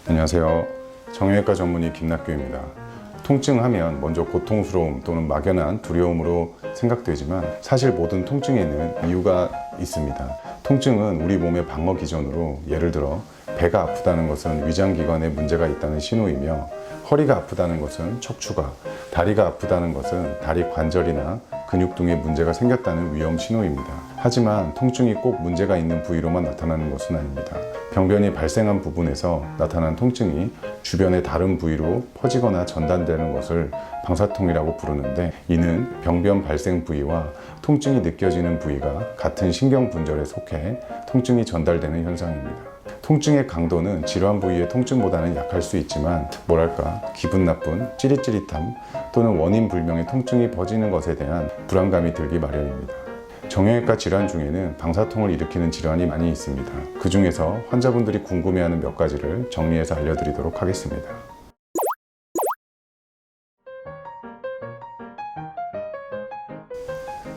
안녕하세요. 정형외과 전문의 김낙규입니다. 통증하면 먼저 고통스러움 또는 막연한 두려움으로 생각되지만 사실 모든 통증에는 이유가 있습니다. 통증은 우리 몸의 방어 기전으로, 예를 들어 배가 아프다는 것은 위장기관에 문제가 있다는 신호이며, 허리가 아프다는 것은 척추가, 다리가 아프다는 것은 다리 관절이나 근육 등에 문제가 생겼다는 위험 신호입니다. 하지만 통증이 꼭 문제가 있는 부위로만 나타나는 것은 아닙니다. 병변이 발생한 부분에서 나타난 통증이 주변의 다른 부위로 퍼지거나 전달되는 것을 방사통이라고 부르는데, 이는 병변 발생 부위와 통증이 느껴지는 부위가 같은 신경 분절에 속해 통증이 전달되는 현상입니다. 통증의 강도는 질환 부위의 통증보다는 약할 수 있지만, 기분 나쁜 찌릿찌릿함 또는 원인 불명의 통증이 퍼지는 것에 대한 불안감이 들기 마련입니다. 정형외과 질환 중에는 방사통을 일으키는 질환이 많이 있습니다. 그 중에서 환자분들이 궁금해하는 몇 가지를 정리해서 알려드리도록 하겠습니다.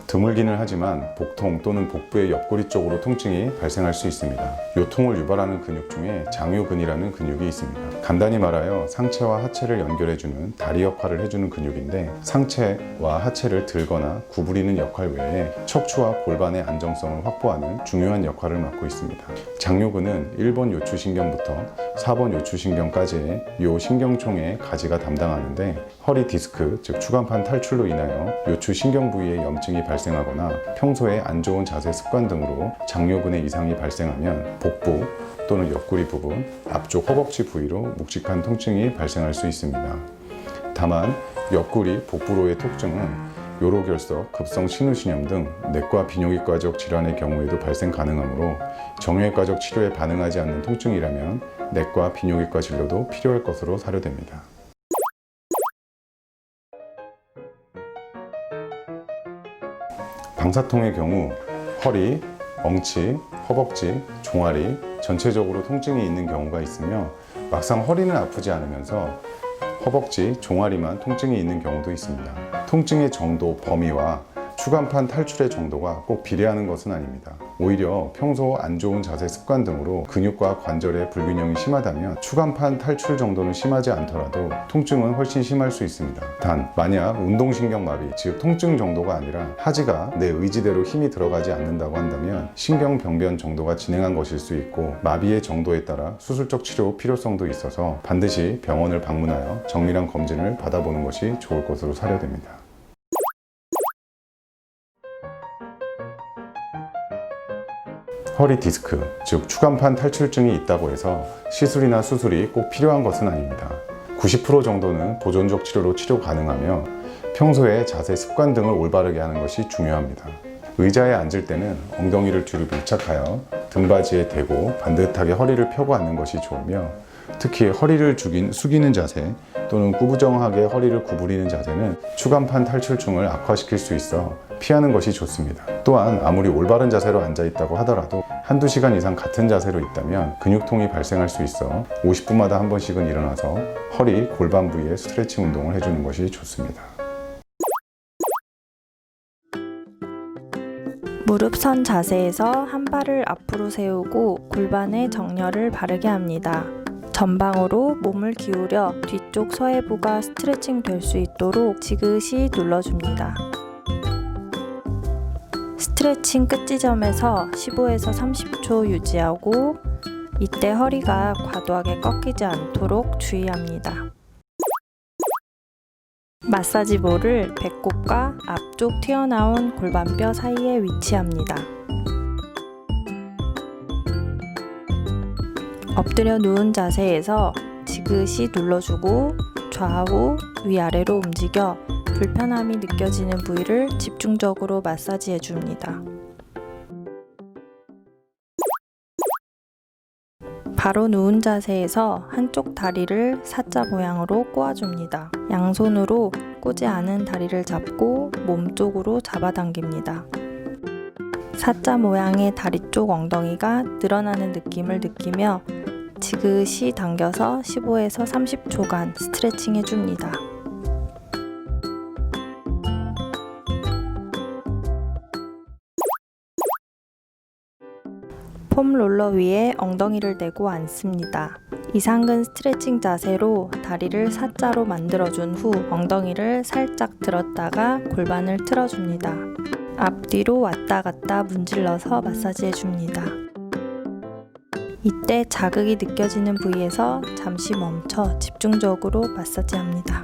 드물기는 하지만 복통 또는 복부의 옆구리 쪽으로 통증이 발생할 수 있습니다. 이 통을 유발하는 근육 중에 장요근이라는 근육이 있습니다. 간단히 말하여 상체와 하체를 연결해주는 다리 역할을 해주는 근육인데, 상체와 하체를 들거나 구부리는 역할 외에 척추와 골반의 안정성을 확보하는 중요한 역할을 맡고 있습니다. 장요근은 1번 요추신경부터 4번 요추신경까지의 이 신경총의 가지가 담당하는데, 허리 디스크, 즉 추간판 탈출로 인하여 요추신경 부위에 염증이 발생하거나 평소에 안 좋은 자세 습관 등으로 장요근의 이상이 발생하면 복부 또는 옆구리 부분, 앞쪽 허벅지 부위로 묵직한 통증이 발생할 수 있습니다. 다만 옆구리, 복부로의 통증은 요로결석, 급성 신우신염 등 내과 비뇨기과적 질환의 경우에도 발생 가능하므로 정형외과적 치료에 반응하지 않는 통증이라면 내과 비뇨기과 진료도 필요할 것으로 사료됩니다. 방사통의 경우 허리, 엉치, 허벅지, 종아리 전체적으로 통증이 있는 경우가 있으며, 막상 허리는 아프지 않으면서 허벅지, 종아리만 통증이 있는 경우도 있습니다. 통증의 정도, 범위와 추간판 탈출의 정도가 꼭 비례하는 것은 아닙니다. 오히려 평소 안 좋은 자세 습관 등으로 근육과 관절의 불균형이 심하다면 추간판 탈출 정도는 심하지 않더라도 통증은 훨씬 심할 수 있습니다. 단, 만약 운동신경마비, 즉 통증 정도가 아니라 하지가 내 의지대로 힘이 들어가지 않는다고 한다면 신경병변 정도가 진행한 것일 수 있고, 마비의 정도에 따라 수술적 치료 필요성도 있어서 반드시 병원을 방문하여 정밀한 검진을 받아보는 것이 좋을 것으로 사료됩니다. 허리 디스크, 즉 추간판 탈출증이 있다고 해서 시술이나 수술이 꼭 필요한 것은 아닙니다. 90% 정도는 보존적 치료로 치료 가능하며, 평소에 자세 습관 등을 올바르게 하는 것이 중요합니다. 의자에 앉을 때는 엉덩이를 뒤로 밀착하여 등받이에 대고 반듯하게 허리를 펴고 앉는 것이 좋으며, 특히 허리를 숙이는 자세 또는 꾸부정하게 허리를 구부리는 자세는 추간판 탈출증을 악화시킬 수 있어 피하는 것이 좋습니다. 또한 아무리 올바른 자세로 앉아 있다고 하더라도 한두 시간 이상 같은 자세로 있다면 근육통이 발생할 수 있어 50분마다 한 번씩은 일어나서 허리, 골반 부위에 스트레칭 운동을 해주는 것이 좋습니다. 무릎 선 자세에서 한 발을 앞으로 세우고 골반에 정렬을 바르게 합니다. 전방으로 몸을 기울여 뒤쪽 서해부가 스트레칭 될 수 있도록 지그시 눌러줍니다. 스트레칭 끝 지점에서 15에서 30초 유지하고, 이때 허리가 과도하게 꺾이지 않도록 주의합니다. 마사지볼을 배꼽과 앞쪽 튀어나온 골반뼈 사이에 위치합니다. 엎드려 누운 자세에서 지그시 눌러주고 좌우, 위아래로 움직여 불편함이 느껴지는 부위를 집중적으로 마사지해 줍니다. 바로 누운 자세에서 한쪽 다리를 사자 모양으로 꼬아줍니다. 양손으로 꼬지 않은 다리를 잡고 몸쪽으로 잡아당깁니다. 사자 모양의 다리 쪽 엉덩이가 늘어나는 느낌을 느끼며 지그시 당겨서 15에서 30초간 스트레칭 해줍니다. 폼 롤러 위에 엉덩이를 대고 앉습니다. 이상근 스트레칭 자세로 다리를 사자로 만들어준 후 엉덩이를 살짝 들었다가 골반을 틀어줍니다. 앞뒤로 왔다 갔다 문질러서 마사지해줍니다. 이때 자극이 느껴지는 부위에서 잠시 멈춰 집중적으로 마사지합니다.